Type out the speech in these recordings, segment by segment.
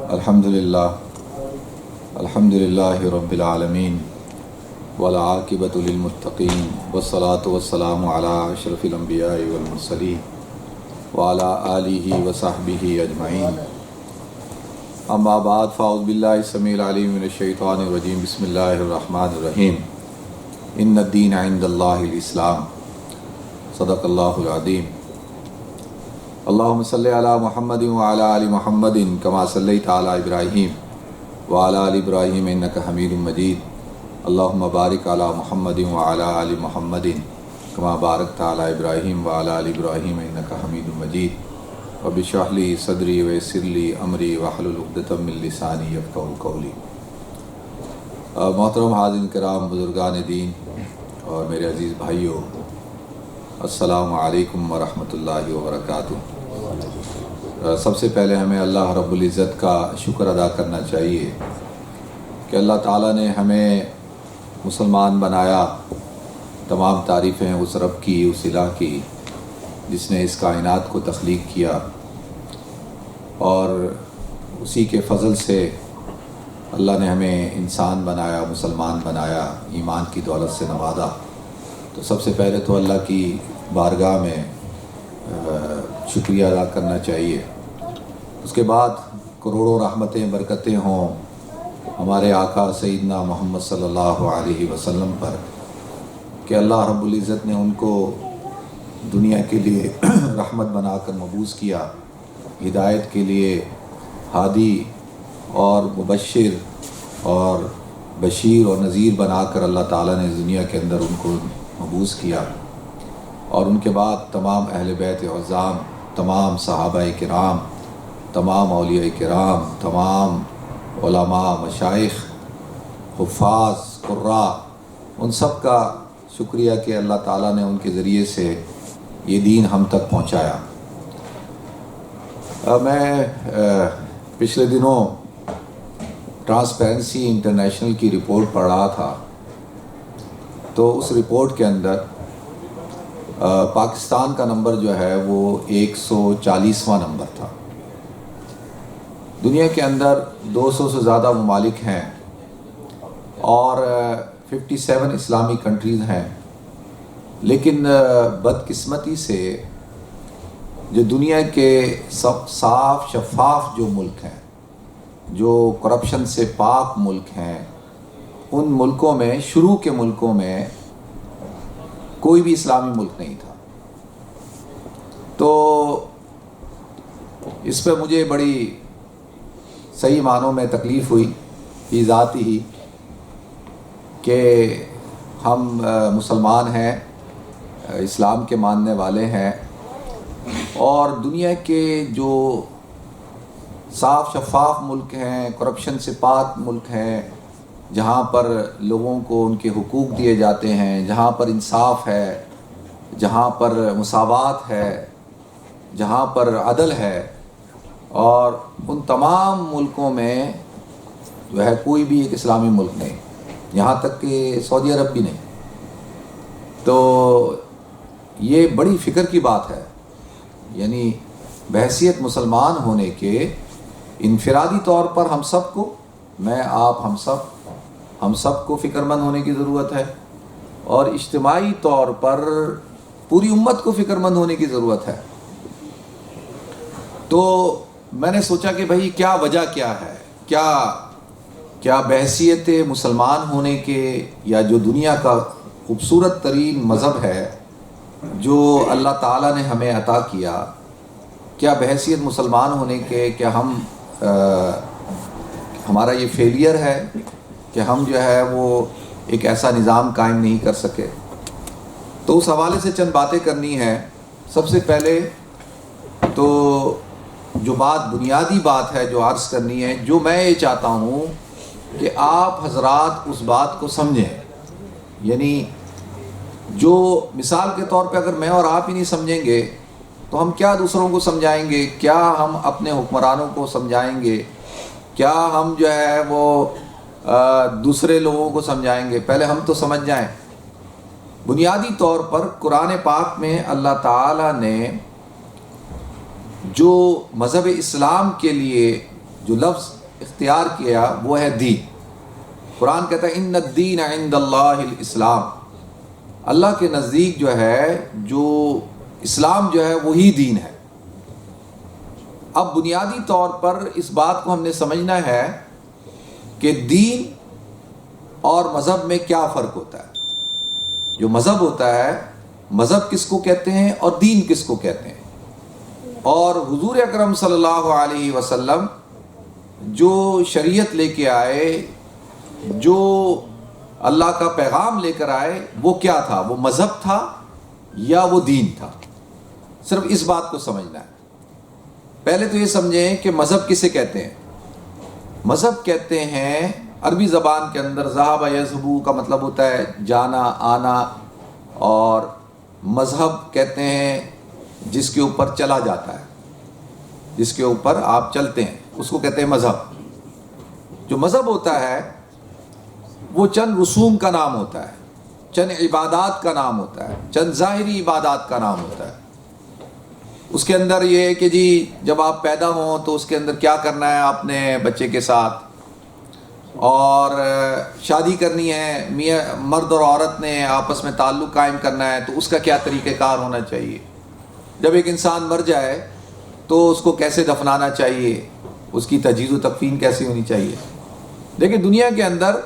الحمدللہ رب العالمین والعاقبۃ للمتقین والصلاة والسلام علی اشرف الانبیاء والمرسلین وعلی آلہ وصحبہ اجمعین، اما بعد فاعوذ باللہ السمیع العلیم من الشیطان الرجیم، بسم اللہ الرحمن الرحیم۔ ان الدین عند اللہ الاسلام، صدق اللہ العظیم۔ اللہم صلی علی محمد وعلی آل محمد کما صلیت علی ابراہیم وعلی آل ابراہیم انک حمید مجید۔ اللہم بارک علی محمد وعلی آل محمد کما بارکت علی ابراہیم وعلی آل ابراہیم انک حمید مجید۔ رب اشرح لی صدری ویسر لی امری واحلل عقدۃ من لسانی یفقہوا قولی۔ محترم حاضرین کرام، بزرگان دین اور میرے عزیز بھائیوں، السلام علیکم ورحمۃ اللہ وبرکاتہ۔ سب سے پہلے ہمیں اللہ رب العزت کا شکر ادا کرنا چاہیے کہ اللہ تعالیٰ نے ہمیں مسلمان بنایا۔ تمام تعریفیں اس رب کی، اس الہ کی جس نے اس کائنات کو تخلیق کیا، اور اسی کے فضل سے اللہ نے ہمیں انسان بنایا، مسلمان بنایا، ایمان کی دولت سے نوازا۔ تو سب سے پہلے تو اللہ کی بارگاہ میں شکریہ ادا کرنا چاہیے۔ اس کے بعد کروڑوں رحمتیں برکتیں ہوں ہمارے آقا سیدنا محمد صلی اللہ علیہ وسلم پر کہ اللہ رب العزت نے ان کو دنیا کے لیے رحمت بنا کر مبعوث کیا، ہدایت کے لیے ہادی اور مبشر اور بشیر اور نذیر بنا کر اللہ تعالیٰ نے دنیا کے اندر ان کو مبعوث کیا۔ اور ان کے بعد تمام اہل بیت اعظام، تمام صحابہ کرام، تمام اولیاء کرام، تمام علماء، مشائخ، حفاظ، قراء، ان سب کا شکریہ کہ اللہ تعالیٰ نے ان کے ذریعے سے یہ دین ہم تک پہنچایا۔ میں پچھلے دنوں ٹرانسپیرنسی انٹرنیشنل کی رپورٹ پڑھ رہا تھا، تو اس رپورٹ کے اندر پاکستان کا نمبر جو ہے وہ 140واں نمبر تھا۔ دنیا کے اندر 200 سے زیادہ ممالک ہیں اور 57 اسلامی کنٹریز ہیں، لیکن بدقسمتی سے جو دنیا کے صاف شفاف جو ملک ہیں، جو کرپشن سے پاک ملک ہیں، ان ملکوں میں، شروع کے ملکوں میں کوئی بھی اسلامی ملک نہیں تھا۔ تو اس پہ مجھے بڑی صحیح معنوں میں تکلیف ہوئی فی ذاتی ہی کہ ہم مسلمان ہیں، اسلام کے ماننے والے ہیں، اور دنیا کے جو صاف شفاف ملک ہیں، کرپشن سے پاک ملک ہیں، جہاں پر لوگوں کو ان کے حقوق دیے جاتے ہیں، جہاں پر انصاف ہے، جہاں پر مساوات ہے، جہاں پر عدل ہے، اور ان تمام ملکوں میں جو ہے کوئی بھی ایک اسلامی ملک نہیں، یہاں تک کہ سعودی عرب بھی نہیں۔ تو یہ بڑی فکر کی بات ہے، یعنی بحیثیت مسلمان ہونے کے انفرادی طور پر ہم سب کو، میں، آپ، ہم سب کو فکر مند ہونے کی ضرورت ہے، اور اجتماعی طور پر پوری امت کو فکر مند ہونے کی ضرورت ہے۔ تو میں نے سوچا کہ بھائی کیا وجہ کیا ہے، کیا بحیثیت مسلمان ہونے کے، یا جو دنیا کا خوبصورت ترین مذہب ہے جو اللہ تعالیٰ نے ہمیں عطا کیا، کیا بحیثیت مسلمان ہونے کے کیا ہمارا یہ فیلئر ہے کہ ہم جو ہے وہ ایک ایسا نظام قائم نہیں کر سکے؟ تو اس حوالے سے چند باتیں کرنی ہیں۔ سب سے پہلے تو جو بات، بنیادی بات ہے جو عرض کرنی ہے، جو میں یہ چاہتا ہوں کہ آپ حضرات اس بات کو سمجھیں، یعنی جو مثال کے طور پہ اگر میں اور آپ ہی نہیں سمجھیں گے تو ہم کیا دوسروں کو سمجھائیں گے؟ کیا ہم اپنے حکمرانوں کو سمجھائیں گے؟ کیا ہم جو ہے وہ دوسرے لوگوں کو سمجھائیں گے؟ پہلے ہم تو سمجھ جائیں۔ بنیادی طور پر قرآن پاک میں اللہ تعالیٰ نے جو مذہب اسلام کے لیے جو لفظ اختیار کیا وہ ہے دین۔ قرآن کہتا ہے ان الدین عند اللہ الاسلام، اللہ کے نزدیک جو ہے جو اسلام جو ہے وہی دین ہے۔ اب بنیادی طور پر اس بات کو ہم نے سمجھنا ہے کہ دین اور مذہب میں کیا فرق ہوتا ہے۔ جو مذہب ہوتا ہے، مذہب کس کو کہتے ہیں اور دین کس کو کہتے ہیں۔ اور حضور اکرم صلی اللہ علیہ وسلم جو شریعت لے کے آئے، جو اللہ کا پیغام لے کر آئے، وہ کیا تھا؟ وہ مذہب تھا یا وہ دین تھا؟ صرف اس بات کو سمجھنا ہے۔ پہلے تو یہ سمجھیں کہ مذہب کسے کہتے ہیں۔ مذہب کہتے ہیں عربی زبان کے اندر ذہب یذہب کا مطلب ہوتا ہے جانا آنا، اور مذہب کہتے ہیں جس کے اوپر چلا جاتا ہے، جس کے اوپر آپ چلتے ہیں، اس کو کہتے ہیں مذہب۔ جو مذہب ہوتا ہے وہ چند رسوم کا نام ہوتا ہے، چند عبادات کا نام ہوتا ہے، چند ظاہری عبادات کا نام ہوتا ہے۔ اس کے اندر یہ ہے کہ جی جب آپ پیدا ہوں تو اس کے اندر کیا کرنا ہے آپ نے بچے کے ساتھ، اور شادی کرنی ہے، میاں مرد اور عورت نے آپس میں تعلق قائم کرنا ہے تو اس کا کیا طریقہ کار ہونا چاہیے، جب ایک انسان مر جائے تو اس کو کیسے دفنانا چاہیے، اس کی تجہیز و تکفین کیسی ہونی چاہیے۔ لیکن دنیا کے اندر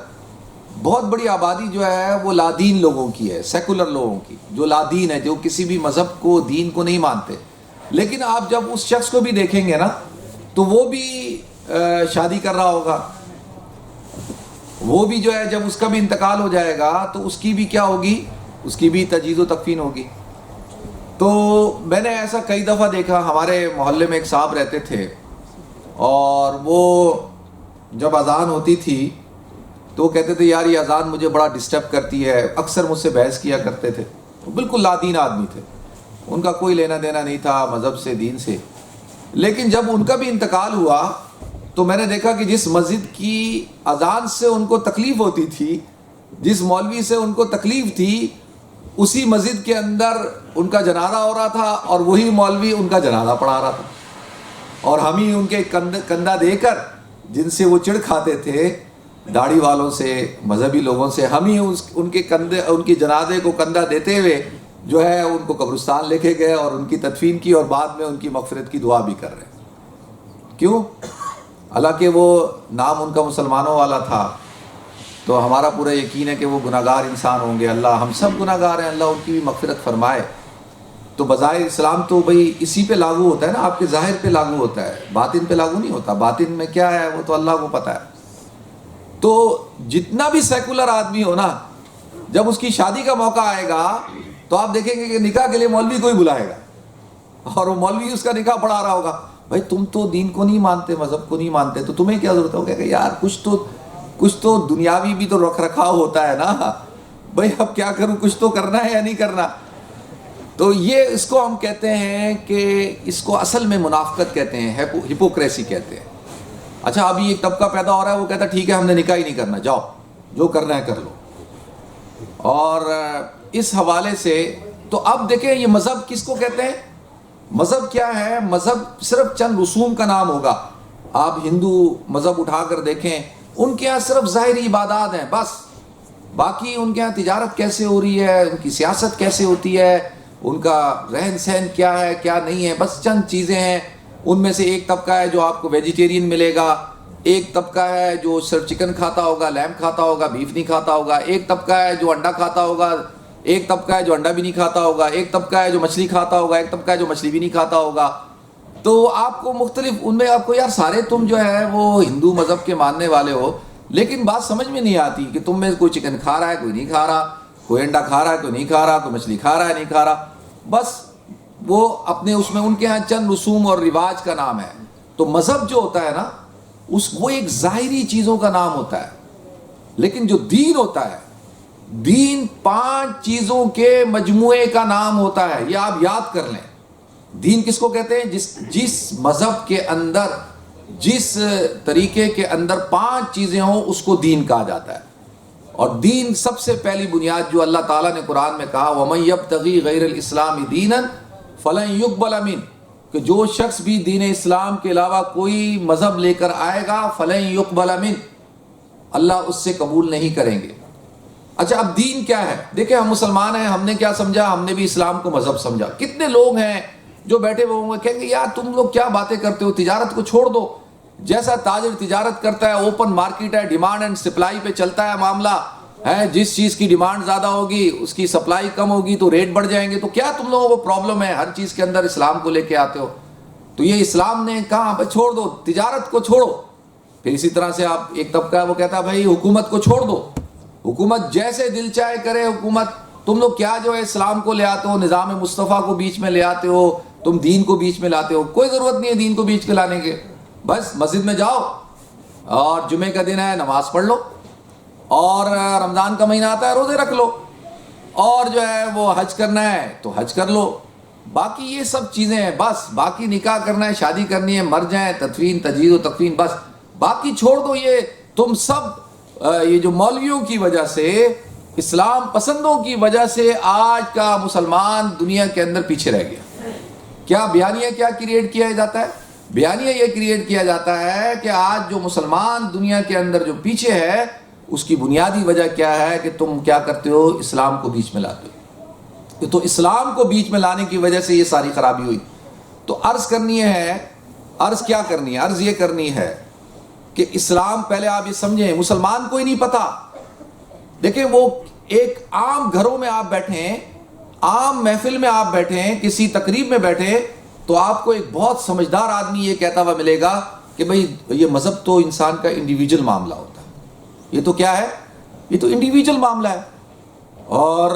بہت بڑی آبادی جو ہے وہ لادین لوگوں کی ہے، سیکولر لوگوں کی، جو لادین ہے، جو کسی بھی مذہب کو دین کو نہیں مانتے۔ لیکن آپ جب اس شخص کو بھی دیکھیں گے نا تو وہ بھی شادی کر رہا ہوگا، وہ بھی جو ہے جب اس کا بھی انتقال ہو جائے گا تو اس کی بھی کیا ہوگی، اس کی بھی تجہیز و تکفین ہوگی۔ تو میں نے ایسا کئی دفعہ دیکھا، ہمارے محلے میں ایک صاحب رہتے تھے، اور وہ جب اذان ہوتی تھی تو وہ کہتے تھے یار یہ اذان مجھے بڑا ڈسٹرب کرتی ہے، اکثر مجھ سے بحث کیا کرتے تھے۔ وہ بالکل لادین آدمی تھے، ان کا کوئی لینا دینا نہیں تھا مذہب سے، دین سے۔ لیکن جب ان کا بھی انتقال ہوا تو میں نے دیکھا کہ جس مسجد کی اذان سے ان کو تکلیف ہوتی تھی، جس مولوی سے ان کو تکلیف تھی، اسی مسجد کے اندر ان کا جنازہ ہو رہا تھا اور وہی مولوی ان کا جنازہ پڑھا رہا تھا، اور ہم ہی ان کے کندھا دے کر، جن سے وہ چڑ کھاتے تھے داڑھی والوں سے، مذہبی لوگوں سے، ہم ہی ان کے کندھے، ان کے جنازے کو کندھا دیتے ہوئے جو ہے ان کو قبرستان لے کے گئے اور ان کی تدفین کی، اور بعد میں ان کی مغفرت کی دعا بھی کر رہے ہیں۔ کیوں؟ حالانکہ وہ نام ان کا مسلمانوں والا تھا، تو ہمارا پورا یقین ہے کہ وہ گناہگار انسان ہوں گے، اللہ ہم سب گناہگار ہیں، اللہ ان کی بھی مغفرت فرمائے۔ تو بظاہر اسلام تو بھئی اسی پہ لاگو ہوتا ہے نا، آپ کے ظاہر پہ لاگو ہوتا ہے، باطن پہ لاگو نہیں ہوتا۔ باطن میں کیا ہے وہ تو اللہ کو پتہ ہے۔ تو جتنا بھی سیکولر آدمی ہو نا، جب اس کی شادی کا موقع آئے گا تو آپ دیکھیں گے کہ نکاح کے لیے مولوی کو ہی بلائے گا، اور وہ مولوی اس کا نکاح پڑھا رہا ہوگا۔ بھائی تم تو دین کو نہیں مانتے، مذہب کو نہیں مانتے، تو تمہیں کیا ضرورت ہے کہ یار کچھ تو دنیاوی بھی تو رکھ رکھاؤ ہوتا ہے نا، بھائی اب کیا کروں، کچھ تو کرنا ہے یا نہیں کرنا۔ تو یہ اس کو ہم کہتے ہیں کہ اس کو اصل میں منافقت کہتے ہیں، ہپوکریسی کہتے ہیں۔ اچھا ابھی ایک طبقہ پیدا ہو رہا ہے، وہ کہتا ہے ٹھیک ہے ہم نے نکاح ہی نہیں کرنا، جاؤ جو کرنا ہے کر لو۔ اور اس حوالے سے تو اب دیکھیں یہ مذہب کس کو کہتے ہیں؟ مذہب کیا ہے؟ مذہب صرف چند رسوم کا نام ہوگا۔ آپ ہندو مذہب اٹھا کر دیکھیں، ان کے ہاں صرف ظاہری عبادات ہیں بس، باقی ان کے ہاں تجارت کیسے ہو رہی ہے، ان کی سیاست کیسے ہوتی ہے، ان کا رہن سہن کیا ہے کیا نہیں ہے، بس چند چیزیں ہیں۔ ان میں سے ایک طبقہ ہے جو آپ کو ویجیٹیرین ملے گا، ایک طبقہ ہے جو صرف چکن کھاتا ہوگا، لیمب کھاتا ہوگا، بیف نہیں کھاتا ہوگا، ایک طبقہ ہے جو انڈا کھاتا ہوگا، ایک طبقہ ہے جو انڈا بھی نہیں کھاتا ہوگا، ایک طبقہ ہے جو مچھلی کھاتا ہوگا، ایک طبقہ ہے جو مچھلی بھی نہیں کھاتا ہوگا۔ تو آپ کو مختلف ان میں آپ کو یار سارے تم جو ہے وہ ہندو مذہب کے ماننے والے ہو، لیکن بات سمجھ میں نہیں آتی کہ تم میں کوئی چکن کھا رہا ہے کوئی نہیں کھا رہا، کوئی انڈا کھا رہا ہے کوئی نہیں کھا رہا، کوئی مچھلی کھا رہا ہے نہیں کھا رہا، بس وہ اپنے اس میں ان کے ہاں چند رسوم اور رواج کا نام ہے۔ تو مذہب جو ہوتا ہے نا وہ ایک ظاہری چیزوں کا نام ہوتا ہے، لیکن جو دین ہوتا ہے، دین 5 چیزوں کے مجموعے کا نام ہوتا ہے۔ یہ آپ یاد کر لیں، دین کس کو کہتے ہیں؟ جس مذہب کے اندر، جس طریقے کے اندر 5 چیزیں ہوں اس کو دین کہا جاتا ہے۔ اور دین سب سے پہلی بنیاد جو اللہ تعالیٰ نے قرآن میں کہا وَمَن يَبْتَغِي غَيْرَ الْإِسْلَامِ دِينًا فَلَن يُقْبَلَ مِنْهُ، کہ جو شخص بھی دین اسلام کے علاوہ کوئی مذہب لے کر آئے گا فلن یقبل من، اللہ اس سے قبول نہیں کریں گے۔ اچھا اب دین کیا ہے؟ دیکھیں ہم مسلمان ہیں، ہم نے کیا سمجھا؟ ہم نے بھی اسلام کو مذہب سمجھا۔ کتنے لوگ ہیں جو بیٹھے ہوئے ہوں گے کہیں گے یار تم لوگ کیا باتیں کرتے ہو، تجارت کو چھوڑ دو۔ جیسا تاجر تجارت کرتا ہے، اوپن مارکیٹ ہے، ڈیمانڈ اینڈ سپلائی پہ چلتا ہے معاملہ ہے، جس چیز کی ڈیمانڈ زیادہ ہوگی اس کی سپلائی کم ہوگی تو ریٹ بڑھ جائیں گے۔ تو کیا تم لوگوں کو پرابلم ہے؟ ہر چیز کے اندر اسلام کو لے کے آتے ہو۔ تو یہ اسلام نے کہا بھائی چھوڑ دو، تجارت کو چھوڑو۔ پھر اسی طرح سے آپ ایک طبقہ ہے وہ کہتا ہے بھائی حکومت کو چھوڑ دو، حکومت جیسے دل چاہے کرے حکومت، تم لوگ کیا جو ہے اسلام کو لے آتے ہو، نظام مصطفیٰ کو بیچ میں لے آتے ہو، تم دین کو بیچ میں لاتے ہو۔ کوئی ضرورت نہیں ہے دین کو بیچ کے لانے کے، بس مسجد میں جاؤ اور جمعے کا دن ہے نماز پڑھ لو، اور رمضان کا مہینہ آتا ہے روزے رکھ لو، اور جو ہے وہ حج کرنا ہے تو حج کر لو۔ باقی یہ سب چیزیں ہیں، بس باقی نکاح کرنا ہے، شادی کرنی ہے، مر جائیں، تدفین تجہیز و تکفین، بس باقی چھوڑ دو۔ یہ تم سب یہ جو مولویوں کی وجہ سے، اسلام پسندوں کی وجہ سے آج کا مسلمان دنیا کے اندر پیچھے رہ گیا۔ کیا بیانیہ کیا کریٹ کیا جاتا ہے؟ بیانیہ یہ کریٹ کیا جاتا ہے کہ آج جو مسلمان دنیا کے اندر جو پیچھے ہے اس کی بنیادی وجہ کیا ہے کہ تم کیا کرتے ہو؟ اسلام کو بیچ میں لاتے ہو۔ تو اسلام کو بیچ میں لانے کی وجہ سے یہ ساری خرابی ہوئی۔ تو عرض کرنی ہے، عرض کیا کرنی ہے؟ عرض یہ کرنی ہے کہ اسلام پہلے آپ یہ سمجھیں، مسلمان کو ہی نہیں پتا۔ دیکھیں وہ ایک عام گھروں میں آپ بیٹھیں، عام محفل میں آپ بیٹھیں، کسی تقریب میں بیٹھیں، تو آپ کو ایک بہت سمجھدار آدمی یہ کہتا ہوا ملے گا کہ بھئی یہ مذہب تو انسان کا انڈیویجول معاملہ ہوتا ہے۔ یہ تو کیا ہے؟ یہ تو انڈیویجول معاملہ ہے، اور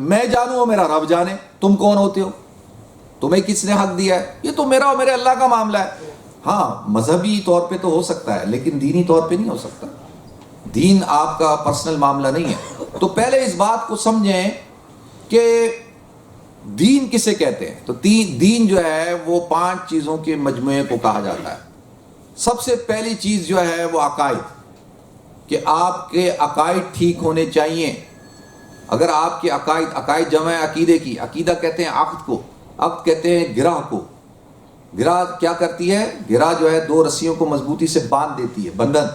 میں جانوں اور میرا رب جانے، تم کون ہوتے ہو، تمہیں کس نے حق دیا ہے؟ یہ تو میرا اور میرے اللہ کا معاملہ ہے۔ ہاں مذہبی طور پہ تو ہو سکتا ہے لیکن دینی طور پہ نہیں ہو سکتا۔ دین آپ کا پرسنل معاملہ نہیں ہے۔ تو پہلے اس بات کو سمجھیں کہ دین کسے کہتے ہیں۔ تو دین جو ہے وہ 5 چیزوں کے مجموعے کو کہا جاتا ہے۔ سب سے پہلی چیز جو ہے وہ عقائد، کہ آپ کے عقائد ٹھیک ہونے چاہیے۔ اگر آپ کے عقائد جمع ہے عقیدے کی، عقیدہ کہتے ہیں عقد کو، عقد کہتے ہیں گرہ کو۔ گرہ کیا کرتی ہے؟ گرہ جو ہے 2 رسیوں کو مضبوطی سے باندھ دیتی ہے، بندھن۔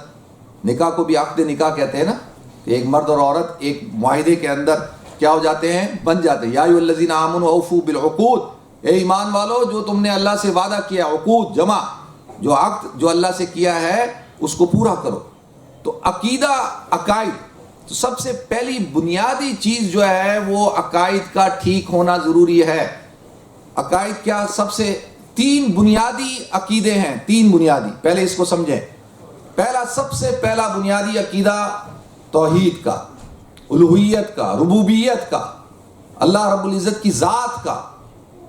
نکاح کو بھی عقد نکاح کہتے ہیں نا، کہ ایک مرد اور عورت ایک معاہدے کے اندر کیا ہو جاتے ہیں؟ بن جاتے ہیں۔ یا ایھا الذین آمنوا اوفوا بالعقود، اے ایمان والو جو تم نے اللہ سے وعدہ کیا، عقود جمع، جو عقد جو اللہ سے کیا ہے اس کو پورا کرو۔ تو عقیدہ، عقائد، تو سب سے پہلی بنیادی چیز جو ہے وہ عقائد کا ٹھیک ہونا ضروری ہے۔ عقائد کیا؟ سب سے 3 بنیادی عقیدے ہیں، 3 بنیادی، پہلے اس کو سمجھیں۔ پہلا، سب سے پہلا بنیادی عقیدہ توحید کا، الوہیت کا، ربوبیت کا، اللہ رب العزت کی ذات کا،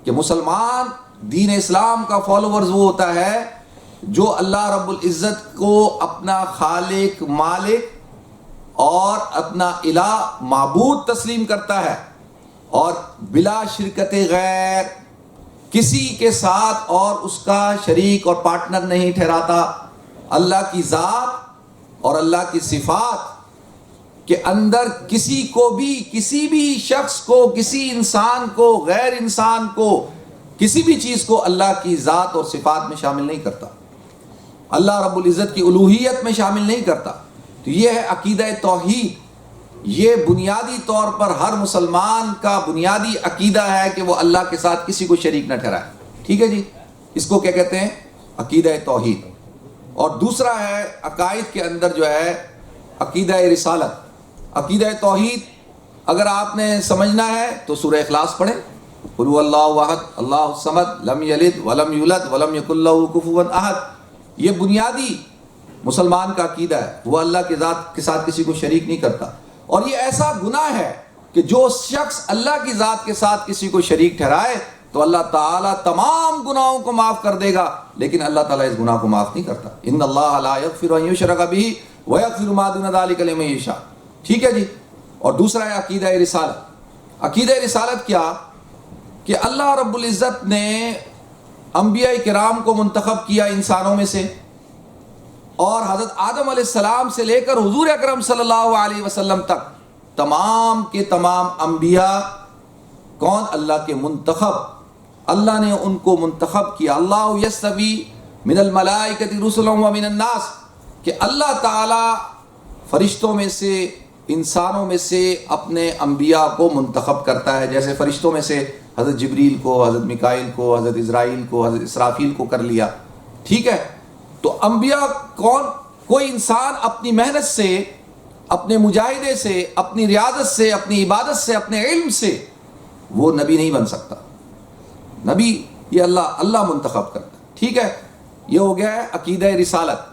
کہ مسلمان دین اسلام کا فالوورز وہ ہوتا ہے جو اللہ رب العزت کو اپنا خالق، مالک اور اپنا الہ، معبود تسلیم کرتا ہے، اور بلا شرکت غیر، کسی کے ساتھ اور اس کا شریک اور پارٹنر نہیں ٹھہراتا۔ اللہ کی ذات اور اللہ کی صفات کے اندر کسی کو بھی، کسی بھی شخص کو، کسی انسان کو، غیر انسان کو، کسی بھی چیز کو اللہ کی ذات اور صفات میں شامل نہیں کرتا، اللہ رب العزت کی الوہیت میں شامل نہیں کرتا۔ تو یہ ہے عقیدہ توحید۔ یہ بنیادی طور پر ہر مسلمان کا بنیادی عقیدہ ہے کہ وہ اللہ کے ساتھ کسی کو شریک نہ ٹھہرائے۔ ٹھیک ہے جی، اس کو کیا کہتے ہیں؟ عقیدہ توحید۔ اور دوسرا ہے عقائد کے اندر جو ہے عقیدہ رسالت۔ عقیدہ توحید اگر آپ نے سمجھنا ہے تو سورہ اخلاص پڑھیں، قل هو اللہ احد اللہ الصمد لم یلد ولم یولد ولم یکن لہ کفوا احد۔ یہ بنیادی مسلمان کا عقیدہ ہے، وہ اللہ کی ذات کے ساتھ کسی کو شریک نہیں کرتا۔ اور یہ ایسا گناہ ہے کہ جو شخص اللہ کی ذات کے ساتھ کسی کو شریک ٹھہرائے تو اللہ تعالیٰ تمام گناہوں کو معاف کر دے گا، لیکن اللہ تعالیٰ اس گناہ کو معاف نہیں کرتا۔ ان اللہ لا یغفر ان یشرک بہ ویغفر ما دون ذلک لمن یشاء۔ ٹھیک ہے جی۔ اور دوسرا ہے عقیدہ رسالت۔ عقیدہ رسالت کیا؟ کہ اللہ رب العزت نے انبیاء کرام کو منتخب کیا انسانوں میں سے، اور حضرت آدم علیہ السلام سے لے کر حضور اکرم صلی اللہ علیہ وسلم تک تمام کے تمام انبیاء کون؟ اللہ کے منتخب، اللہ نے ان کو منتخب کیا. اللہ یستوی من الملائکۃ رسلا ومن الناس, کہ اللہ تعالیٰ فرشتوں میں سے انسانوں میں سے اپنے انبیاء کو منتخب کرتا ہے. جیسے فرشتوں میں سے حضرت جبریل کو, حضرت میکائیل کو, حضرت اسرائیل کو, حضرت اسرافیل کو کر لیا. ٹھیک ہے, تو انبیاء کون؟ کوئی انسان اپنی محنت سے, اپنے مجاہدے سے, اپنی ریاضت سے, اپنی عبادت سے, اپنے علم سے وہ نبی نہیں بن سکتا. نبی یہ اللہ منتخب کرتا. ٹھیک ہے, یہ ہو گیا ہے عقیدہ رسالت.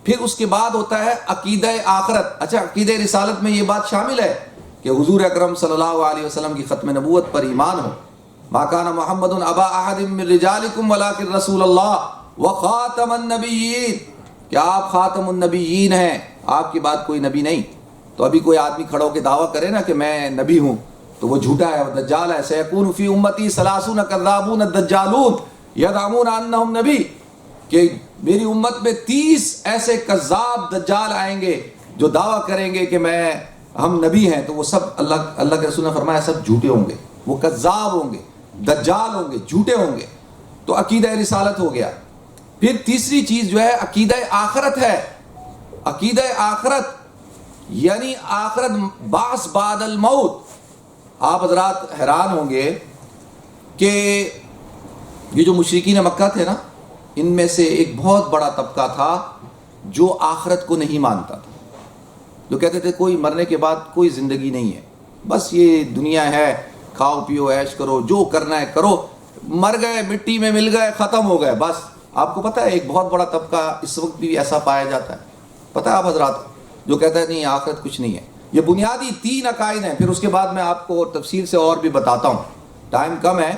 پھر اس کے بعد ہوتا ہے عقیدہ آخرت. اچھا, عقیدہ رسالت میں یہ بات شامل ہے کہ حضور اکرم صلی اللہ علیہ وسلم کی ختم نبوت پر ایمان ہو. ما کان محمد ابا احد من رجالکم ولکن رسول اللہ وخاتم النبیین, کہ آپ خاتم النبیین ہیں, آپ کے بعد کوئی نبی نہیں. تو ابھی کوئی آدمی کھڑا ہو کے دعویٰ کرے نا کہ میں نبی ہوں تو وہ جھوٹا ہے, وہ دجال ہے. سیکون فی امتی ثلاثون کذابون دجالون یزعمون انہم نبی, کہ میری امت میں 30 ایسے کذاب دجال آئیں گے جو دعویٰ کریں گے کہ ہم نبی ہیں. تو وہ سب اللہ کے رسول نے فرمایا سب جھوٹے ہوں گے, وہ کذاب ہوں گے, دجال ہوں گے, جھوٹے ہوں گے. تو عقیدہ رسالت ہو گیا. پھر تیسری چیز جو ہے عقیدہ آخرت ہے. عقیدہ آخرت یعنی آخرت, بعث بعد الموت. آپ حضرات حیران ہوں گے کہ یہ جو مشرکین مکہ تھے نا, ان میں سے ایک بہت بڑا طبقہ تھا جو آخرت کو نہیں مانتا تھا, جو کہتے تھے کوئی مرنے کے بعد کوئی زندگی نہیں ہے, بس یہ دنیا ہے, کھاؤ پیو عیش کرو, جو کرنا ہے کرو, مر گئے مٹی میں مل گئے, ختم ہو گئے بس. آپ کو پتہ ہے ایک بہت بڑا طبقہ اس وقت بھی ایسا پایا جاتا ہے, پتہ ہے آپ حضرات, جو کہتا ہے نہیں آخرت کچھ نہیں ہے. یہ بنیادی 3 عقائد ہیں. پھر اس کے بعد میں آپ کو تفصیل سے اور بھی بتاتا ہوں, ٹائم کم ہے.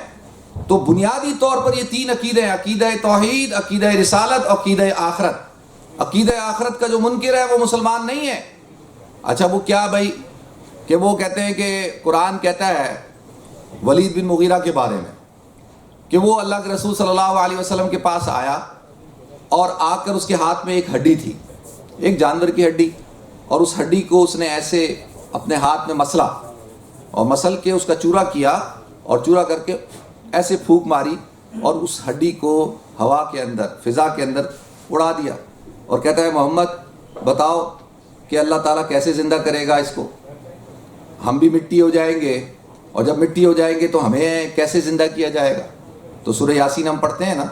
تو بنیادی طور پر یہ 3 عقیدے ہیں, عقیدہ توحید, عقیدہ رسالت, عقیدہ آخرت. عقیدہ آخرت کا جو منکر ہے وہ مسلمان نہیں ہے. اچھا وہ کیا بھائی, کہ وہ کہتے ہیں کہ قرآن کہتا ہے ولید بن مغیرہ کے بارے میں کہ وہ اللہ کے رسول صلی اللہ علیہ وسلم کے پاس آیا اور آ کر اس کے ہاتھ میں ایک ہڈی تھی, ایک جانور کی ہڈی, اور اس ہڈی کو اس نے ایسے اپنے ہاتھ میں مسلا, اور مسل کے اس کا چورا کیا, اور چورا کر کے ایسے پھونک ماری اور اس ہڈی کو ہوا کے اندر, فضا کے اندر اڑا دیا, اور کہتا ہے محمد بتاؤ کہ اللہ تعالیٰ کیسے زندہ کرے گا اس کو, ہم بھی مٹی ہو جائیں گے, اور جب مٹی ہو جائیں گے تو ہمیں کیسے زندہ کیا جائے گا. تو سورہ یاسین ہم پڑھتے ہیں نا,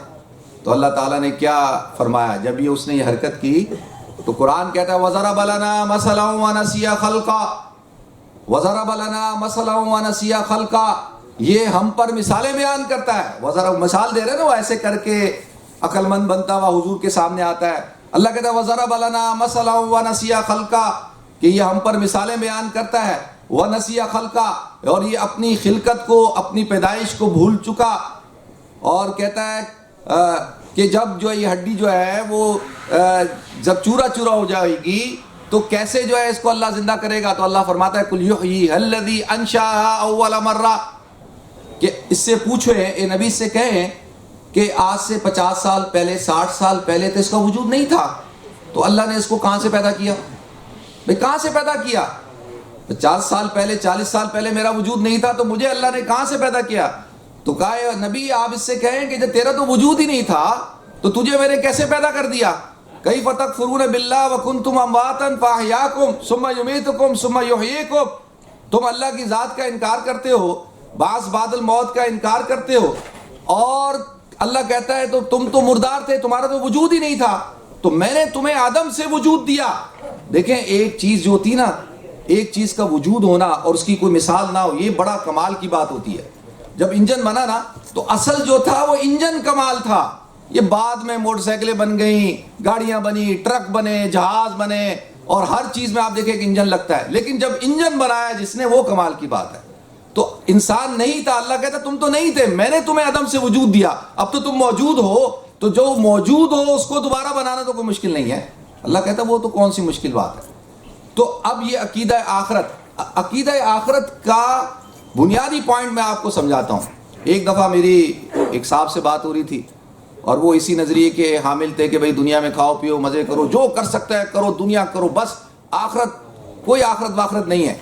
تو اللہ تعالیٰ نے کیا فرمایا جب اس نے یہ حرکت کی, تو قرآن کہتا ہے وَضَرَبَ لَنَا مَثَلًا وَنَسِيَ خَلْقًا, وَضَرَبَ لَنَا مَثَلًا وَنَسِيَ خَلْقًا, یہ ہم پر مثالیں بیان کرتا ہے. وَضَرَبَ مثال دے رہے نا, وہ ایسے کر کے عقل مند بنتا ہوا حضور کے سامنے آتا ہے. اللہ کہتا ہے وَضَرَبَ لَنَا مَثَلًا وَنَسِيَ خَلْقًا, کہ یہ ہم پر مثالیں بیان کرتا ہے. وَنَسِيَ خَلْقًا, اور یہ اپنی خلقت کو, اپنی پیدائش کو بھول چکا. اور کہتا ہے کہ جب جو یہ ہڈی جو ہے وہ جب چورا چورا ہو جائے گی تو کیسے جو ہے اس کو اللہ زندہ کرے گا. تو اللہ فرماتا ہے قُلْ يُحْيِيهَا الَّذِي أَنشَأَهَا أَوَّلَ مَرَّةٍ, کہ اس سے پوچھو, اے نبی سے کہیں کہ آج سے 50 سال پہلے, 60 سال پہلے تو اس کا وجود نہیں تھا, تو اللہ نے اس کو کہاں سے پیدا کیا؟ بھئی کہاں سے پیدا کیا؟ 50 سال پہلے, 40 سال پہلے میرا وجود نہیں تھا, تو مجھے اللہ نے کہاں سے پیدا کیا؟ تو کہا نبی آپ اس سے کہیں کہ جب تیرا تو وجود ہی نہیں تھا تو تجھے میں نے کیسے پیدا کر دیا؟ کیف تکفرون باللہ وکنتم امواتا فاحیاکم ثم یمیتکم ثم یحییکم, تم اللہ کی ذات کا انکار کرتے ہو, بعث بعد الموت کا انکار کرتے ہو, اور اللہ کہتا ہے تو تم تو مردار تھے, تمہارا تو وجود ہی نہیں تھا, تو میں نے تمہیں آدم سے وجود دیا. دیکھیں ایک چیز جو ہوتی نا, ایک چیز کا وجود ہونا اور اس کی کوئی مثال نہ ہو, یہ بڑا کمال کی بات ہوتی ہے. جب انجن بنا نا تو اصل جو تھا وہ انجن کمال تھا, یہ بعد میں موٹر سائیکلیں بن گئیں, گاڑیاں بنی, ٹرک بنے, جہاز بنے, اور ہر چیز میں آپ دیکھیں کہ انجن لگتا ہے, لیکن جب انجن بنایا جس نے وہ کمال کی بات ہے. تو انسان نہیں تھا, اللہ کہتا تم تو نہیں تھے, میں نے تمہیں عدم سے وجود دیا, اب تو تم موجود ہو, تو جو موجود ہو اس کو دوبارہ بنانا تو کوئی مشکل نہیں ہے. اللہ کہتا وہ تو کون سی مشکل بات ہے. تو اب یہ عقیدہ آخرت, عقیدہ آخرت کا بنیادی پوائنٹ میں آپ کو سمجھاتا ہوں. ایک دفعہ میری ایک صاحب سے بات ہو رہی تھی, اور وہ اسی نظریے کے حامل تھے کہ بھئی دنیا میں کھاؤ پیو مزے کرو, جو کر سکتا ہے کرو, دنیا کرو, بس آخرت, کوئی آخرت واخرت نہیں ہے.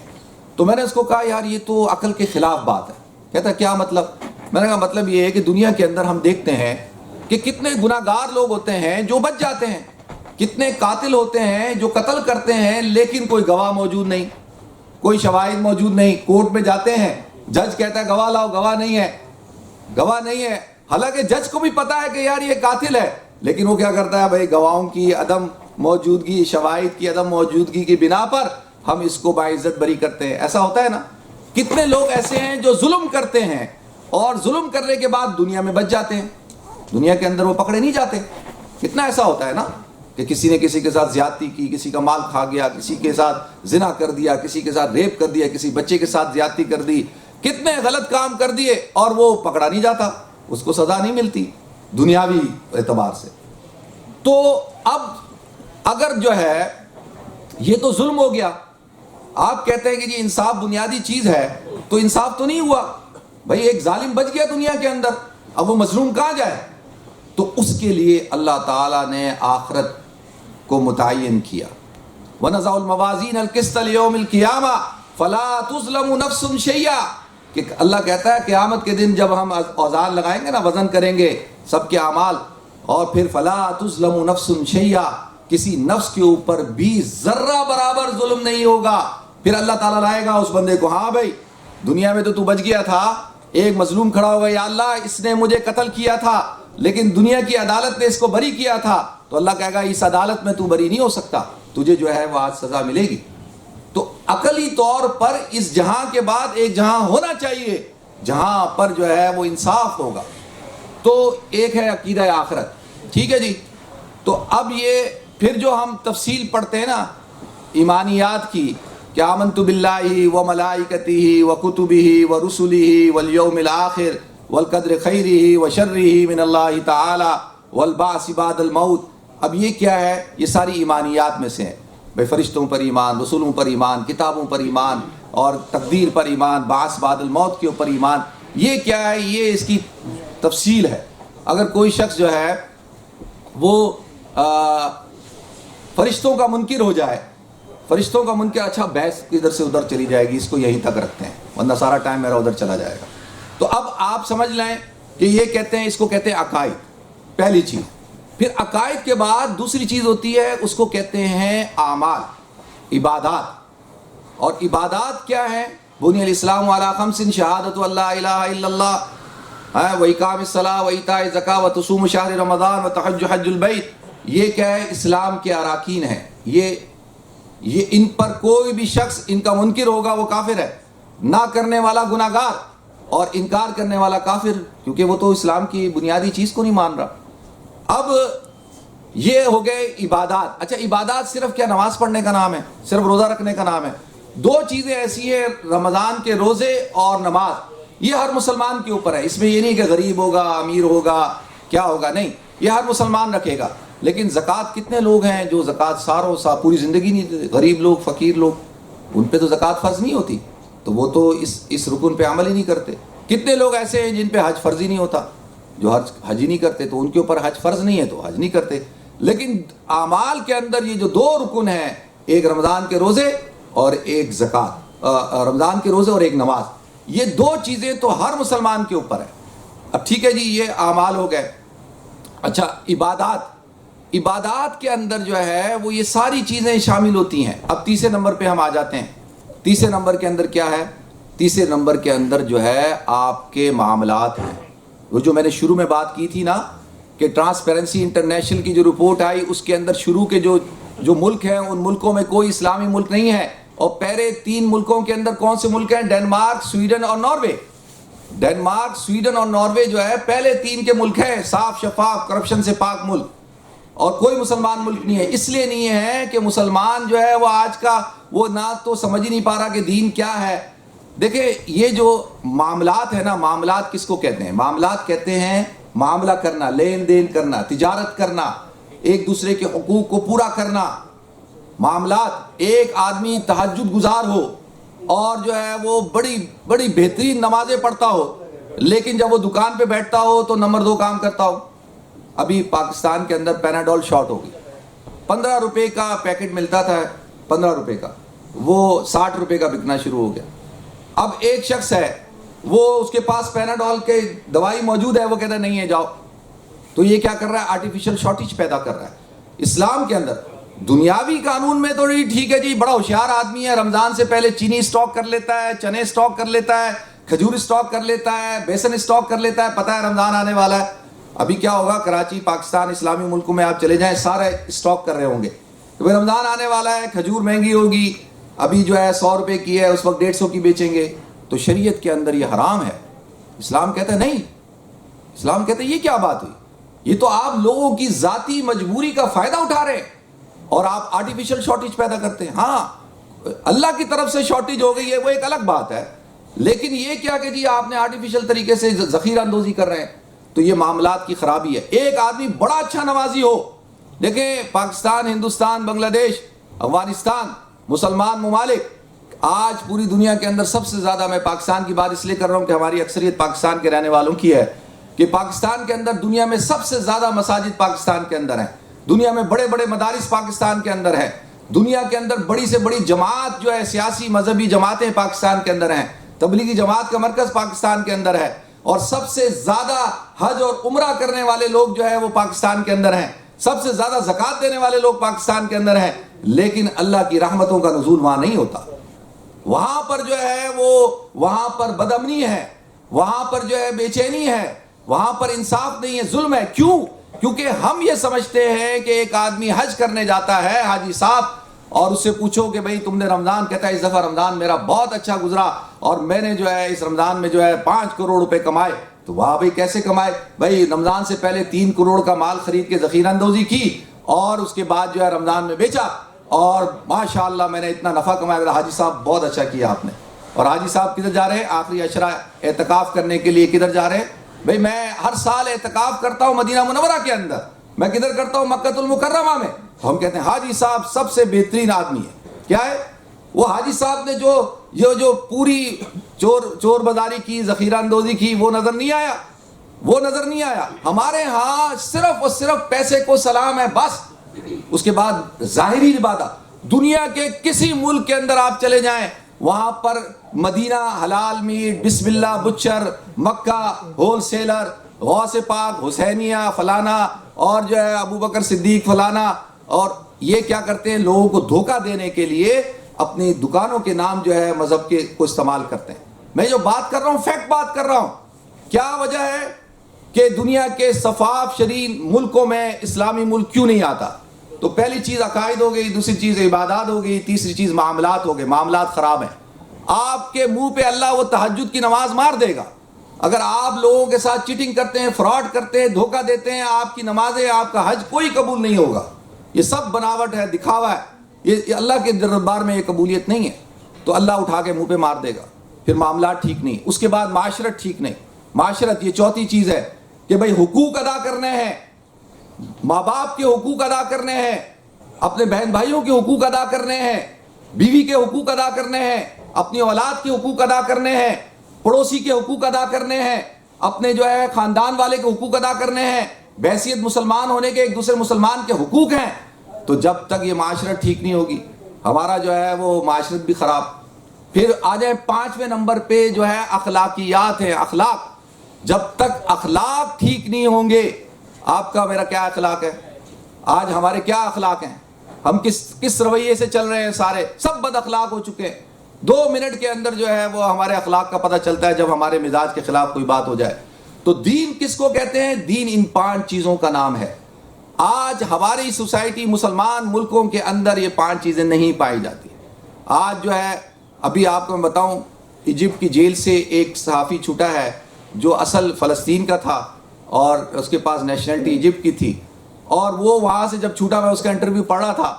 تو میں نے اس کو کہا یار یہ تو عقل کے خلاف بات ہے. کہتا کیا مطلب؟ میں نے کہا مطلب یہ ہے کہ دنیا کے اندر ہم دیکھتے ہیں کہ کتنے گناہ گار لوگ ہوتے ہیں جو بچ جاتے ہیں، کتنے قاتل ہوتے ہیں جو قتل کرتے ہیں، لیکن کوئی گواہ موجود نہیں، کوئی شواہد موجود نہیں. کورٹ میں جاتے ہیں، جج کہتا ہے گواہ لاؤ، گواہ نہیں ہے، گواہ نہیں ہے. حالانکہ جج کو بھی پتا ہے کہ یار یہ قاتل ہے، لیکن وہ کیا کرتا ہے بھائی گواہوں کی عدم موجودگی، شواہد کی عدم موجودگی کی بنا پر ہم اس کو باعزت بری کرتے ہیں. ایسا ہوتا ہے نا. کتنے لوگ ایسے ہیں جو ظلم کرتے ہیں اور ظلم کرنے کے بعد دنیا میں بچ جاتے ہیں، دنیا کے اندر وہ پکڑے نہیں جاتے. کتنا ایسا ہوتا ہے نا کہ کسی نے کسی کے ساتھ زیادتی کی، کسی کا مال کھا گیا، کسی کے ساتھ زنا کر دیا، کسی کے ساتھ ریپ کر دیا، کسی بچے کے ساتھ زیادتی کر دی، کتنے غلط کام کر دیے اور وہ پکڑا نہیں جاتا، اس کو سزا نہیں ملتی دنیاوی اعتبار سے. تو اب اگر جو ہے یہ تو ظلم ہو گیا، آپ کہتے ہیں کہ یہ انصاف بنیادی چیز ہے، تو انصاف تو نہیں ہوا بھائی. ایک ظالم بچ گیا دنیا کے اندر، اب وہ مظلوم کہاں جائے؟ تو اس کے لیے اللہ تعالیٰ نے آخرت کو متعین کیا. وَنَزَعُ الْمَوَازِينَ الْقِسْطَ لِيَوْمِ الْقِيَامَةِ فَلَا تُظْلَمُ نَفْسٌ شَيْئًا، کہ اللہ کہتا ہے قیامت کے دن جب ہم اوزان لگائیں گے نا، وزن کریں گے سب کے اعمال، اور پھر فَلَا تُظْلَمُ نَفْسٌ شَيْئًا، کسی نفس کے اوپر بھی ذرہ برابر ظلم نہیں ہوگا. پھر اللہ تعالیٰ لائے گا اس بندے کو، ہاں بھائی دنیا میں تو بچ گیا تھا، ایک مظلوم کھڑا ہوگا، یا اللہ اس نے مجھے قتل کیا تھا لیکن دنیا کی عدالت نے اس کو بری کیا تھا، تو اللہ کہے گا اس عدالت میں تو بری نہیں ہو سکتا، تجھے جو ہے وہ آج سزا ملے گی. تو عقلی طور پر اس جہاں کے بعد ایک جہاں ہونا چاہیے جہاں پر جو ہے وہ انصاف ہوگا. تو ایک ہے عقیدہ آخرت، ٹھیک ہے جی. تو اب یہ پھر جو ہم تفصیل پڑھتے ہیں نا ایمانیات کی، کہ آمنت باللہ و ملائکتہ و کتبہ و رسلہ والیوم الآخر والقدر خیرہ و شرہ من اللہ تعالی والبعث بعد الموت. اب یہ کیا ہے؟ یہ ساری ایمانیات میں سے ہیں بھائی. فرشتوں پر ایمان، رسولوں پر ایمان، کتابوں پر ایمان، اور تقدیر پر ایمان، بعث بعد الموت کے اوپر ایمان. یہ کیا ہے؟ یہ اس کی تفصیل ہے. اگر کوئی شخص جو ہے وہ فرشتوں کا منکر ہو جائے، فرشتوں کا منکر، اچھا بحث ادھر سے ادھر چلی جائے گی، اس کو یہیں تک رکھتے ہیں ورنہ سارا ٹائم میرا ادھر چلا جائے گا. تو اب آپ سمجھ لیں کہ یہ کہتے ہیں، اس کو کہتے ہیں عقائد، پہلی چیز. پھر عقائد کے بعد دوسری چیز ہوتی ہے، اس کو کہتے ہیں اعمال، عبادات. اور عبادات کیا ہے؟ بنی الاسلام علی خمس شہادۃ ان لا الہ الا اللہ و اقام الصلاۃ و ایتاء الزکاۃ و تصوم شہر رمضان و تحج حج البیت. یہ کیا ہے؟ اسلام کے اراکین ہیں. یہ ان پر کوئی بھی شخص ان کا منکر ہوگا وہ کافر ہے، نہ کرنے والا گناہ گار اور انکار کرنے والا کافر، کیونکہ وہ تو اسلام کی بنیادی چیز کو نہیں مان رہا. اب یہ ہو گئے عبادات. اچھا عبادات صرف کیا نماز پڑھنے کا نام ہے؟ صرف روزہ رکھنے کا نام ہے؟ دو چیزیں ایسی ہیں، رمضان کے روزے اور نماز، یہ ہر مسلمان کے اوپر ہے. اس میں یہ نہیں کہ غریب ہوگا، امیر ہوگا، کیا ہوگا، نہیں، یہ ہر مسلمان رکھے گا. لیکن زکوٰۃ کتنے لوگ ہیں جو زکوٰۃ ساروں سا پوری زندگی نہیں دیتے؟ غریب لوگ، فقیر لوگ، ان پہ تو زکوٰۃ فرض نہیں ہوتی، تو وہ تو اس رکن پہ عمل ہی نہیں کرتے. کتنے لوگ ایسے ہیں جن پہ حج فرض ہی نہیں ہوتا، جو حج ہی نہیں کرتے، تو ان کے اوپر حج فرض نہیں ہے تو حج نہیں کرتے. لیکن اعمال کے اندر یہ جو دو رکن ہیں، ایک رمضان کے روزے اور ایک زکوٰۃ، رمضان کے روزے اور ایک نماز، یہ دو چیزیں تو ہر مسلمان کے اوپر ہے. اب ٹھیک ہے جی، یہ اعمال ہو گئے. اچھا عبادات کے اندر جو ہے وہ یہ ساری چیزیں شامل ہوتی ہیں. اب تیسرے نمبر پہ ہم آ جاتے ہیں. تیسرے نمبر کے اندر کیا ہے؟ تیسرے نمبر کے اندر جو ہے آپ کے معاملات ہیں. وہ جو میں نے شروع میں بات کی تھی نا کہ ٹرانسپیرنسی انٹرنیشنل کی جو رپورٹ آئی، اس کے اندر شروع کے جو ملک ہیں، ان ملکوں میں کوئی اسلامی ملک نہیں ہے. اور پہلے 3 ملکوں کے اندر کون سے ملک ہیں؟ ڈنمارک، سویڈن اور ناروے. ڈنمارک، سویڈن اور ناروے جو ہے پہلے 3 کے ملک ہیں، صاف شفاف کرپشن سے پاک ملک. اور کوئی مسلمان ملک نہیں ہے. اس لیے نہیں ہے کہ مسلمان جو ہے وہ آج کا وہ نہ تو سمجھ ہی نہیں پا رہا کہ دین کیا ہے. دیکھیں یہ جو معاملات ہے نا، معاملات کس کو کہتے ہیں؟ معاملات کہتے ہیں معاملہ کرنا، لین دین کرنا، تجارت کرنا، ایک دوسرے کے حقوق کو پورا کرنا. معاملات، ایک آدمی تہجد گزار ہو اور جو ہے وہ بڑی بڑی بہترین نمازیں پڑھتا ہو، لیکن جب وہ دکان پہ بیٹھتا ہو تو نمبر 2 کام کرتا ہو. ابھی پاکستان کے اندر پیناڈول شارٹ ہوگی، 15 روپے کا پیکٹ ملتا تھا، 15 روپے کا، وہ 60 روپے کا بکنا شروع ہو گیا. اب ایک شخص ہے وہ اس کے پاس پیناڈول کے دوائی موجود ہے، وہ کہتا ہے نہیں ہے جاؤ. تو یہ کیا کر رہا ہے؟ آرٹیفیشل شارٹیج پیدا کر رہا ہے. اسلام کے اندر دنیاوی قانون میں تو ٹھیک ہے جی، بڑا ہوشیار آدمی ہے، رمضان سے پہلے چینی اسٹاک کر لیتا ہے، چنے اسٹاک کر لیتا ہے، کھجور اسٹاک کر لیتا ہے، بیسن اسٹاک کر لیتا ہے، پتہ ہے رمضان آنے والا ہے. ابھی کیا ہوگا، کراچی، پاکستان، اسلامی ملکوں میں آپ چلے جائیں، سارے اسٹاک کر رہے ہوں گے کہ بھائی رمضان آنے والا ہے، کھجور مہنگی ہوگی، ابھی جو ہے 100 روپے کی ہے، اس وقت 150 کی بیچیں گے. تو شریعت کے اندر یہ حرام ہے. اسلام کہتا ہے نہیں، اسلام کہتا ہے یہ کیا بات ہوئی، یہ تو آپ لوگوں کی ذاتی مجبوری کا فائدہ اٹھا رہے ہیں اور آپ آرٹیفیشل شارٹیج پیدا کرتے ہیں. ہاں اللہ کی طرف سے شارٹیج ہو گئی ہے وہ ایک الگ بات ہے، لیکن یہ کیا کہ جی آپ نے آرٹیفیشل طریقے سے ذخیرہ اندوزی کر رہے ہیں، تو یہ معاملات کی خرابی ہے. ایک آدمی بڑا اچھا نمازی ہو، دیکھیں پاکستان، ہندوستان، بنگلہ دیش، افغانستان، مسلمان ممالک، آج پوری دنیا کے اندر سب سے زیادہ، میں پاکستان کی بات اس لیے کر رہا ہوں کہ ہماری اکثریت پاکستان کے رہنے والوں کی ہے، کہ پاکستان کے اندر دنیا میں سب سے زیادہ مساجد پاکستان کے اندر ہیں، دنیا میں بڑے بڑے مدارس پاکستان کے اندر ہیں، دنیا کے اندر بڑی سے بڑی جماعت جو ہے، سیاسی مذہبی جماعتیں پاکستان کے اندر ہیں، تبلیغی جماعت کا مرکز پاکستان کے اندر ہے، اور سب سے زیادہ حج اور عمرہ کرنے والے لوگ جو ہے وہ پاکستان کے اندر ہیں، سب سے زیادہ زکوٰۃ دینے والے لوگ پاکستان کے اندر ہیں. لیکن اللہ کی رحمتوں کا نزول وہاں نہیں ہوتا. وہاں پر جو ہے وہاں پر بدامنی ہے، وہاں پر جو ہے بے چینی ہے، وہاں پر انصاف نہیں ہے، ظلم ہے. کیوں؟ کیونکہ ہم یہ سمجھتے ہیں کہ ایک آدمی حج کرنے جاتا ہے، حاجی صاحب، اور اس سے پوچھو کہ بھئی تم نے رمضان، کہتا ہے اس دفعہ رمضان میرا بہت اچھا گزرا اور میں نے جو ہے اس رمضان میں جو ہے 5 کروڑ روپے کمائے. تو واہ بھئی کیسے کمائے؟ بھئی رمضان سے پہلے 3 کروڑ کا مال خرید کے ذخیرہ اندوزی کی اور اس کے بعد جو ہے رمضان میں بیچا اور ماشاءاللہ میں نے اتنا نفع کمایا. حاجی صاحب بہت اچھا کیا آپ نے. اور حاجی صاحب کدھر جا رہے ہیں؟ آخری عشرہ اعتکاف کرنے کے لیے. کدھر جا رہے ہیں؟ بھئی میں ہر سال اعتکاف کرتا ہوں مدینہ منورہ کے اندر. میں کدھر کرتا ہوں؟ مکہ المکرمہ میں. ہم کہتے ہیں حاجی صاحب سب سے بہترین آدمی ہے. کیا ہے وہ؟ حاجی صاحب نے جو پوری چور بازاری کی، ذخیرہ اندوزی کی، وہ نظر نہیں آیا، وہ نظر نہیں آیا. ہمارے ہاں صرف اور صرف پیسے کو سلام ہے بس. اس کے بعد ظاہری عبادت. دنیا کے کسی ملک کے اندر آپ چلے جائیں، وہاں پر مدینہ حلال میٹ، بسم اللہ بچر، مکہ ہول سیلر، غوث پاک، حسینیہ فلانا، اور جو ہے ابو بکر صدیق فلانا. اور یہ کیا کرتے ہیں؟ لوگوں کو دھوکہ دینے کے لیے اپنی دکانوں کے نام جو ہے مذہب کے کو استعمال کرتے ہیں. میں جو بات کر رہا ہوں فیکٹ بات کر رہا ہوں. کیا وجہ ہے کہ دنیا کے صفاف شرین ملکوں میں اسلامی ملک کیوں نہیں آتا؟ تو پہلی چیز عقائد ہو گئی، دوسری چیز عبادات ہو گئی، تیسری چیز معاملات ہو گئے. معاملات خراب ہیں. آپ کے منہ پہ اللہ وہ تہجد کی نماز مار دے گا اگر آپ لوگوں کے ساتھ چیٹنگ کرتے ہیں، فراڈ کرتے ہیں، دھوکہ دیتے ہیں. آپ کی نمازیں، آپ کا حج کوئی قبول نہیں ہوگا. یہ سب بناوٹ ہے، دکھاوا ہے. یہ اللہ کے دربار میں یہ قبولیت نہیں ہے. تو اللہ اٹھا کے منہ پہ مار دے گا. پھر معاملات ٹھیک نہیں. اس کے بعد معاشرت ٹھیک نہیں. معاشرت، یہ چوتھی چیز ہے کہ بھئی حقوق ادا کرنے ہیں، ماں باپ کے حقوق ادا کرنے ہیں، اپنے بہن بھائیوں کے حقوق ادا کرنے ہیں، بیوی کے حقوق ادا کرنے ہیں، اپنی اولاد کے حقوق ادا کرنے ہیں، پڑوسی کے حقوق ادا کرنے ہیں، اپنے جو ہے خاندان والے کے حقوق ادا کرنے ہیں. بحیثیت مسلمان ہونے کے ایک دوسرے مسلمان کے حقوق ہیں. تو جب تک یہ معاشرت ٹھیک نہیں ہوگی، ہمارا جو ہے وہ معاشرت بھی خراب. پھر آ جائیں 5ویں نمبر پہ جو ہے اخلاقیات ہیں. اخلاق. جب تک اخلاق ٹھیک نہیں ہوں گے، آپ کا میرا کیا اخلاق ہے؟ آج ہمارے کیا اخلاق ہیں؟ ہم کس رویے سے چل رہے ہیں؟ سارے سب بد اخلاق ہو چکے ہیں. 2 منٹ کے اندر جو ہے وہ ہمارے اخلاق کا پتہ چلتا ہے جب ہمارے مزاج کے خلاف کوئی بات ہو جائے. تو دین کس کو کہتے ہیں؟ دین ان 5 چیزوں کا نام ہے. آج ہماری سوسائٹی، مسلمان ملکوں کے اندر یہ 5 چیزیں نہیں پائی جاتی. آج جو ہے ابھی آپ کو میں بتاؤں، ایجپٹ کی جیل سے ایک صحافی چھوٹا ہے جو اصل فلسطین کا تھا اور اس کے پاس نیشنلٹی ایجپٹ کی تھی. اور وہ وہاں سے جب چھوٹا، میں اس کا انٹرویو پڑھ رہا تھا،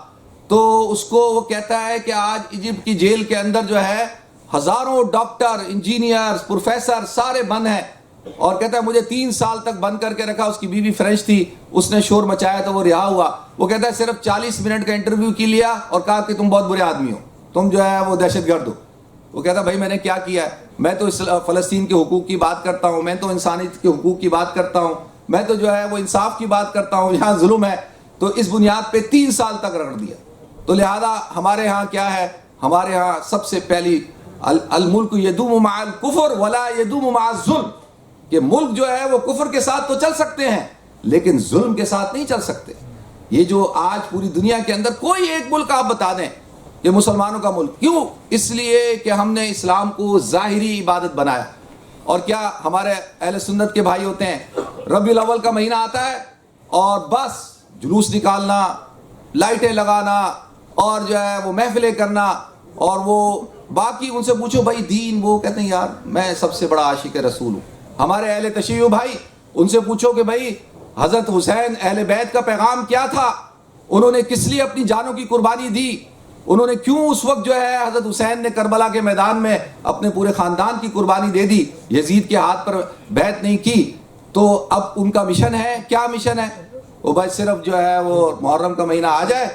تو اس کو وہ کہتا ہے کہ آج ایجپٹ کی جیل کے اندر جو ہے ہزاروں ڈاکٹر، انجینئر، پروفیسر سارے بند ہیں. اور کہتا ہے مجھے 3 سال تک بند کر کے رکھا. اس کی بیوی فرینچ تھی، اس نے شور مچایا تو وہ رہا ہوا. وہ کہتا ہے صرف 40 منٹ کا انٹرویو کی لیا اور کہا کہ تم بہت برے آدمی ہو، تم جو ہے وہ دہشت گرد ہو. وہ کہتا بھائی میں نے کیا کیا ہے؟ میں تو فلسطین کے حقوق کی بات کرتا ہوں، میں تو انسانیت کے حقوق کی بات کرتا ہوں، میں تو جو ہے وہ انصاف کی بات کرتا ہوں. یہاں ظلم ہے. تو اس بنیاد پہ 3 سال تک رگڑ دیا. تو لہذا ہمارے ہاں کیا ہے؟ ہمارے ہاں سب سے پہلی الملک یدوم مع الکفر ولا یدوم مع الظلم، کہ ملک جو ہے وہ کفر کے ساتھ تو چل سکتے ہیں لیکن ظلم کے ساتھ نہیں چل سکتے۔ یہ جو آج پوری دنیا کے اندر کوئی ایک ملک آپ بتا دیں کہ مسلمانوں کا ملک، کیوں؟ اس لیے کہ ہم نے اسلام کو ظاہری عبادت بنایا۔ اور کیا ہمارے اہل سنت کے بھائی ہوتے ہیں، ربیع الاول کا مہینہ آتا ہے اور بس جلوس نکالنا، لائٹیں لگانا اور جو ہے وہ محفلیں کرنا، اور وہ باقی ان سے پوچھو بھائی دین، وہ کہتے ہیں یار میں سب سے بڑا عاشق رسول ہوں۔ ہمارے اہل تشیع بھائی، ان سے پوچھو کہ بھائی حضرت حسین اہل بیت کا پیغام کیا تھا، انہوں نے کس لیے اپنی جانوں کی قربانی دی، انہوں نے کیوں اس وقت جو ہے حضرت حسین نے کربلا کے میدان میں اپنے پورے خاندان کی قربانی دے دی، یزید کے ہاتھ پر بیعت نہیں کی۔ تو اب ان کا مشن ہے، کیا مشن ہے؟ وہ بھائی صرف جو ہے وہ محرم کا مہینہ آ جائے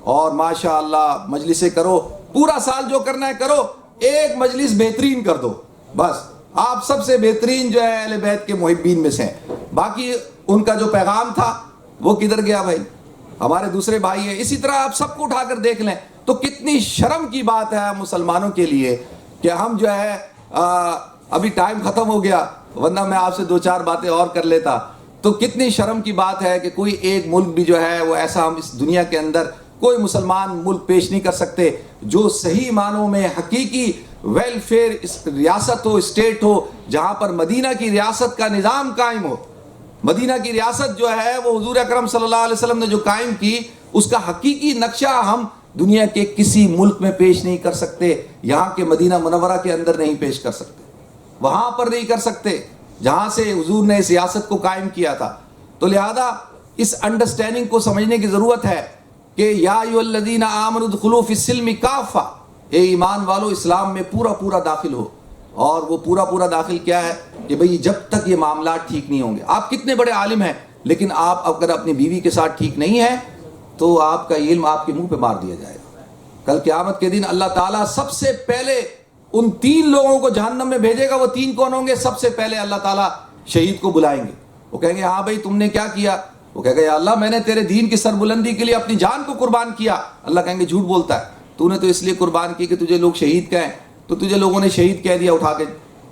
اور ماشاءاللہ مجلسیں کرو، پورا سال جو کرنا ہے کرو، ایک مجلس بہترین کر دو، بس آپ سب سے بہترین جو ہے اہل بیت کے محبین میں سے ہیں۔ باقی ان کا جو پیغام تھا وہ کدھر گیا بھائی؟ ہمارے دوسرے بھائی ہیں، اسی طرح آپ سب کو اٹھا کر دیکھ لیں تو کتنی شرم کی بات ہے مسلمانوں کے لیے کہ ہم جو ہے ابھی ٹائم ختم ہو گیا ورنہ میں آپ سے دو چار باتیں اور کر لیتا۔ تو کتنی شرم کی بات ہے کہ کوئی ایک ملک بھی جو ہے وہ ایسا ہم اس دنیا کے اندر کوئی مسلمان ملک پیش نہیں کر سکتے جو صحیح معنوں میں حقیقی ویلفیئر ریاست ہو، اسٹیٹ ہو، جہاں پر مدینہ کی ریاست کا نظام قائم ہو۔ مدینہ کی ریاست جو ہے وہ حضور اکرم صلی اللہ علیہ وسلم نے جو قائم کی، اس کا حقیقی نقشہ ہم دنیا کے کسی ملک میں پیش نہیں کر سکتے، یہاں کے مدینہ منورہ کے اندر نہیں پیش کر سکتے، وہاں پر نہیں کر سکتے جہاں سے حضور نے سیاست کو قائم کیا تھا۔ تو لہذا اس انڈرسٹینڈنگ کو سمجھنے کی ضرورت ہے کہ یا ایھا الذین آمنوا ادخلوا فی السلم کافہ، اے ایمان والو اسلام میں پورا پورا داخل ہو۔ اور وہ پورا پورا داخل کیا ہے کہ بھئی جب تک یہ معاملات ٹھیک نہیں ہوں گے، آپ کتنے بڑے عالم ہیں لیکن آپ اگر اپنی بیوی کے ساتھ ٹھیک نہیں ہیں تو آپ کا علم آپ کے منہ پہ مار دیا جائے گا۔ کل قیامت کے دن اللہ تعالیٰ سب سے پہلے ان 3 لوگوں کو جہنم میں بھیجے گا۔ وہ 3 کون ہوں گے؟ سب سے پہلے اللہ تعالیٰ شہید کو بلائیں گے، وہ کہیں گے ہاں بھائی تم نے کیا کیا؟ وہ کہے گا یا اللہ میں نے تیرے دین کی سربلندی کے لیے اپنی جان کو قربان کیا۔ اللہ کہیں گے جھوٹ بولتا ہے، تو نے تو اس لیے قربان کی کہ تجھے لوگ شہید کہیں، تو تجھے لوگوں نے شہید کہہ دیا، اٹھا کے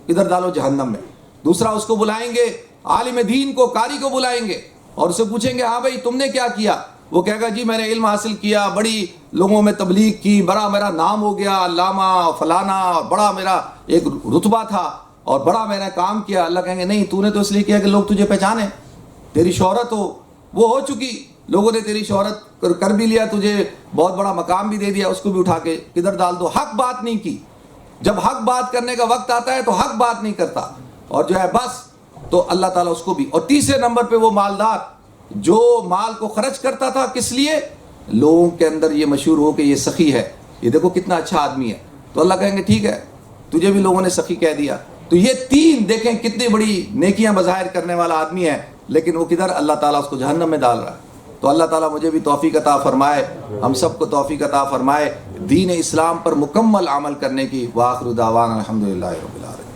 ادھر ڈالو جہنم میں۔ دوسرا اس کو بلائیں گے، عالم دین کو، قاری کو بلائیں گے اور اسے پوچھیں گے ہاں بھائی تم نے کیا کیا؟ وہ کہے گا جی میں نے علم حاصل کیا، بڑی لوگوں میں تبلیغ کی، بڑا میرا نام ہو گیا، علامہ فلانا، بڑا میرا ایک رتبہ تھا اور بڑا میں نے کام کیا۔ اللہ کہیں گے نہیں، تو نے تو اس لیے کیا کہ لوگ تجھے پہچانے، تیری شہرت ہو، وہ ہو چکی، لوگوں نے تیری شہرت کر بھی لیا، تجھے بہت بڑا مقام بھی دے دیا، اس کو بھی اٹھا کے کدھر ڈال دو۔ حق بات نہیں کی، جب حق بات کرنے کا وقت آتا ہے تو حق بات نہیں کرتا اور جو ہے بس، تو اللہ تعالیٰ اس کو بھی۔ اور تیسرے نمبر پہ وہ مالدار جو مال کو خرچ کرتا تھا، کس لیے؟ لوگوں کے اندر یہ مشہور ہو کہ یہ سخی ہے، یہ دیکھو کتنا اچھا آدمی ہے، تو اللہ کہیں گے ٹھیک ہے تجھے بھی لوگوں نے سخی کہہ دیا۔ تو یہ 3 دیکھیں کتنی بڑی نیکیاں بظاہر کرنے والا آدمی ہے لیکن وہ کدھر؟ اللہ تعالیٰ اس کو جہنم میں ڈال رہا ہے۔ تو اللہ تعالیٰ مجھے بھی توفیق عطا فرمائے، ہم سب کو توفیق عطا فرمائے دین اسلام پر مکمل عمل کرنے کی۔ وآخر دعوانا الحمدللہ رب العالمین۔